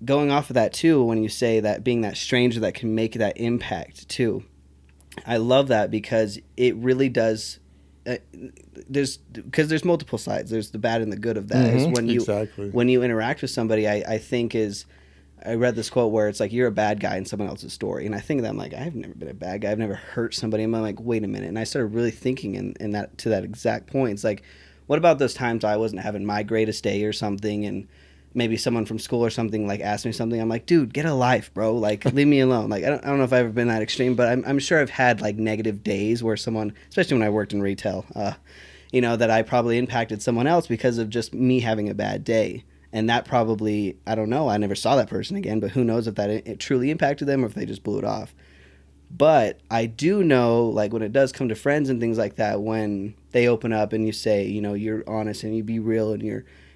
going off of that too, when you say that being that stranger that can make that impact too, I love that because it really does. Uh, there's multiple sides. There's the bad and the good of that. Is Exactly. when you interact with somebody. I think is I read this quote where it's like you're a bad guy in someone else's story, and I think that I'm like I've never been a bad guy. I've never hurt somebody. And I'm like, wait a minute, and I started really thinking in that to that exact point. It's like, what about those times I wasn't having my greatest day or something, and maybe someone from school or something like asked me something. I'm like, dude, get a life, bro. Like, leave me alone. Like, I don't know if I've ever been that extreme, but I'm sure I've had like negative days where someone, especially when I worked in retail, that I probably impacted someone else because of just me having a bad day. And that probably, I don't know, I never saw that person again, but who knows if that it truly impacted them or if they just blew it off. But I do know, like, when it does come to friends and things like that, when they open up and you say, you're honest and you be real and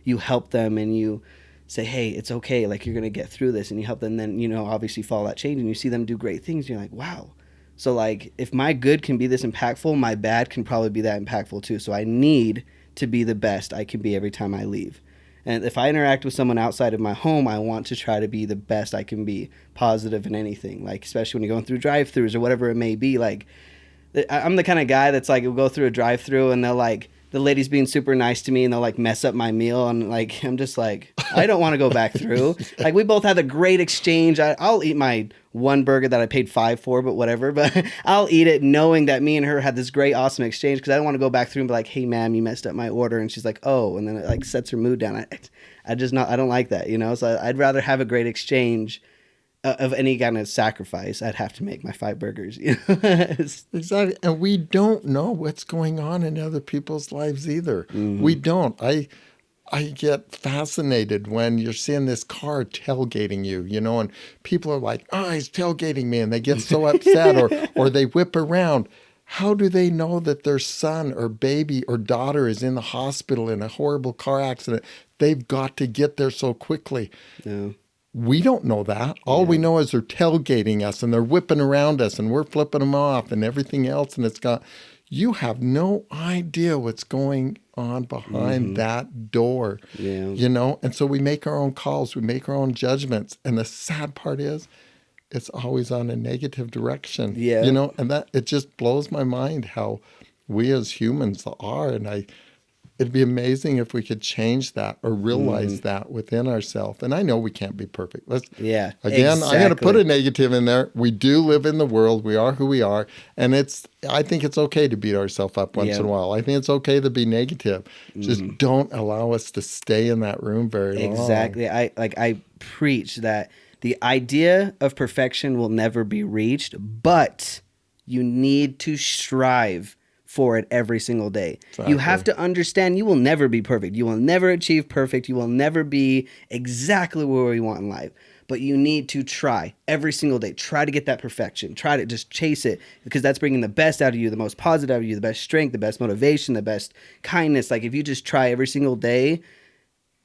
you help them and you say, hey, it's okay, like, you're going to get through this, and you help them, then, obviously follow that change and you see them do great things. And you're like, wow. So, like, if my good can be this impactful, my bad can probably be that impactful too. So I need to be the best I can be every time I leave. And if I interact with someone outside of my home, I want to try to be the best I can be, positive in anything. Like, especially when you're going through drive-throughs or whatever it may be. Like, I'm the kind of guy that's like, will go through a drive-through and they'll like, the lady's being super nice to me and they'll like mess up my meal. And like, I'm just like, I don't want to go back through. Like, we both had a great exchange. I'll eat my one burger that I paid $5 for, but whatever. But I'll eat it knowing that me and her had this great, awesome exchange because I don't want to go back through and be like, hey, ma'am, you messed up my order. And she's like, oh, and then it like sets her mood down. I don't like that, So I'd rather have a great exchange of any kind of sacrifice. I'd have to make my 5 burgers. Exactly. And we don't know what's going on in other people's lives either. We Mm-hmm. don't. I get fascinated when you're seeing this car tailgating you, and people are like, "Oh, he's tailgating me," and they get so upset, or they whip around. How do they know that their son or baby or daughter is in the hospital in a horrible car accident? They've got to get there so quickly. No. We don't know that. All we Yeah. know is they're tailgating us and they're whipping around us and we're flipping them off and everything else. And you have no idea what's going on behind Mm-hmm. that door, Yeah. And so we make our own calls, we make our own judgments. And the sad part is, it's always on a negative direction, Yeah. and that it just blows my mind how we as humans are. And it'd be amazing if we could change that or Mm-hmm. realize that within ourselves. And I know we can't be perfect. Yeah. Again, I'm going to put Exactly. a negative in there. We do live in the world. We are who we are. And I think it's okay to beat ourselves up once Yeah. in a while. I think it's okay to be negative. Mm-hmm. Just don't allow us to stay in that room very long. Exactly. I preach that the idea of perfection will never be reached, but you need to strive for it every single day. You have Exactly. to understand you will never be perfect. You will never achieve perfect. You will never be exactly where you want in life. But you need to try every single day. Try to get that perfection. Try to just chase it because that's bringing the best out of you, the most positive out of you, the best strength, the best motivation, the best kindness. Like if you just try every single day,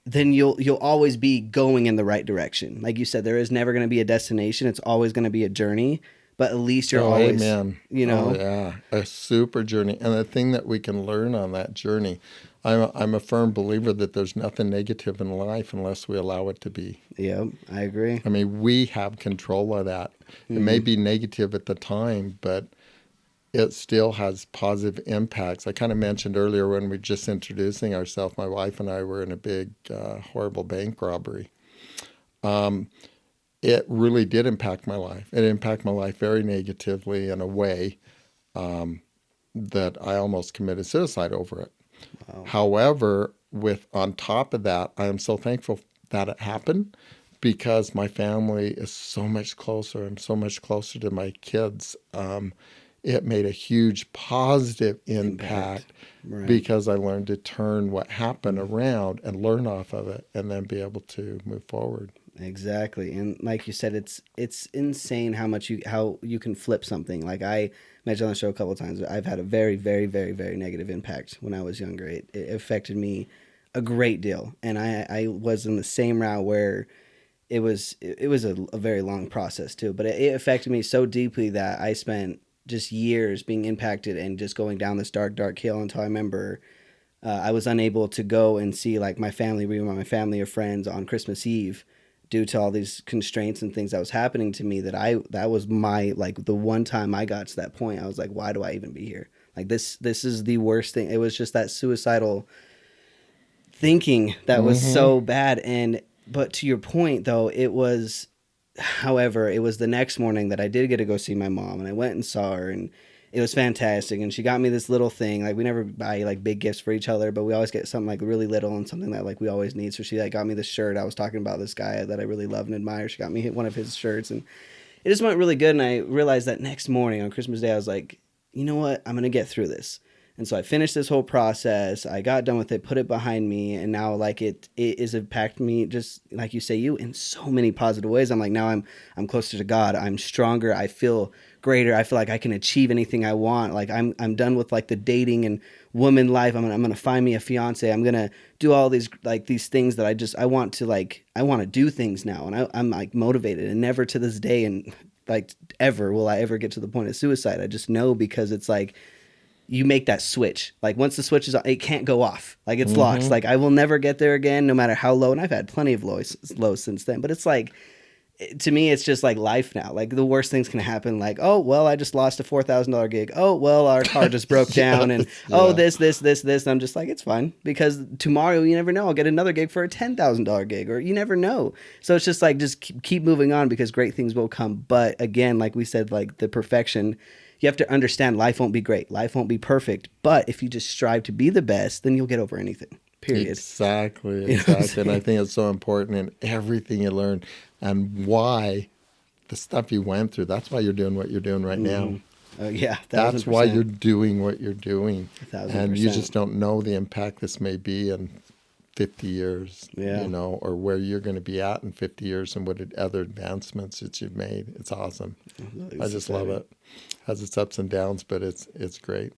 then you'll always be going in the right direction. Like you said, there is never going to be a destination. It's always going to be a journey, but at least you're Oh, always, amen. Oh, yeah. A super journey. And the thing that we can learn on that journey, I'm a firm believer that there's nothing negative in life unless we allow it to be. yeah, I agree. I mean, we have control of that. It may Hmm. be negative at the time, but it still has positive impacts. I kind of mentioned earlier when we were just introducing ourselves, my wife and I were in a big, horrible bank robbery. Um, it really did impact my life. It impacted my life very negatively in a way that I almost committed suicide over it. Wow. However, with on top of that, I am so thankful that it happened because my family is so much closer. I'm so much closer to my kids. It made a huge positive Impact. impact Right. because I learned to turn what happened around and learn off of it and then be able to move forward. Exactly. And like you said, it's insane how you can flip something. Like I mentioned on the show a couple of times, I've had a very, very, very, very negative impact when I was younger. It affected me a great deal. And I was in the same route where it was a very long process too, but it affected me so deeply that I spent just years being impacted and just going down this dark, dark hill until I remember I was unable to go and see like my family, be with my family or friends on Christmas Eve due to all these constraints and things that was happening to me, that was my, like, the one time I got to that point, I was like, why do I even be here? Like, this is the worst thing. It was just that suicidal thinking that was Mm-hmm. so bad. And but to your point though, it was, however, it was the next morning that I did get to go see my mom, and I went and saw her, and it was fantastic. And she got me this little thing. Like, we never buy like big gifts for each other, but we always get something like really little and something that like we always need. So she like got me this shirt. I was talking about this guy that I really love and admire. She got me one of his shirts, and it just went really good. And I realized that next morning on Christmas Day, I was like, you know what? I'm gonna get through this. And so I finished this whole process. I got done with it, put it behind me, and now like it has impacted me, just like you say, you, in so many positive ways. I'm like, now I'm closer to God. I'm stronger. I feel greater. I feel like I can achieve anything I want. Like, I'm done with like the dating and woman life. I'm gonna find me a fiance. I'm gonna do all these like these things that I want to, like, I want to do things now, and I'm like motivated. And never to this day, and like ever will I ever get to the point of suicide. I just know, because it's like, you make that switch. Like, once the switch is on, it can't go off. Like, it's lost. Mm-hmm. Like, I will never get there again, no matter how low. And I've had plenty of lows since then. But it's like, to me, it's just like life now. Like, the worst things can happen. Like, oh well, I just lost a $4,000 gig. Oh well, our car just broke down, and Yes, oh, yeah. this. And I'm just like, it's fine, because tomorrow, you never know, I'll get another gig for a $10,000 gig, or you never know. So it's just like, just keep moving on, because great things will come. But again, like we said, like the perfection, you have to understand life won't be great, life won't be perfect. But if you just strive to be the best, then you'll get over anything. Period. Exactly, You know what I'm exactly. And I saying? think it's so important in everything you learn and why the stuff you went through. That's why you're doing what you're doing right now. Mm-hmm. Yeah, thousand That's why you're percent, doing what you're doing. a thousand And you just percent. don't know the impact this may be in 50 years, Yeah. or where you're going to be at in 50 years and what other advancements that you've made. It's awesome. I It's just love exciting. it. Has its ups and downs, but it's great.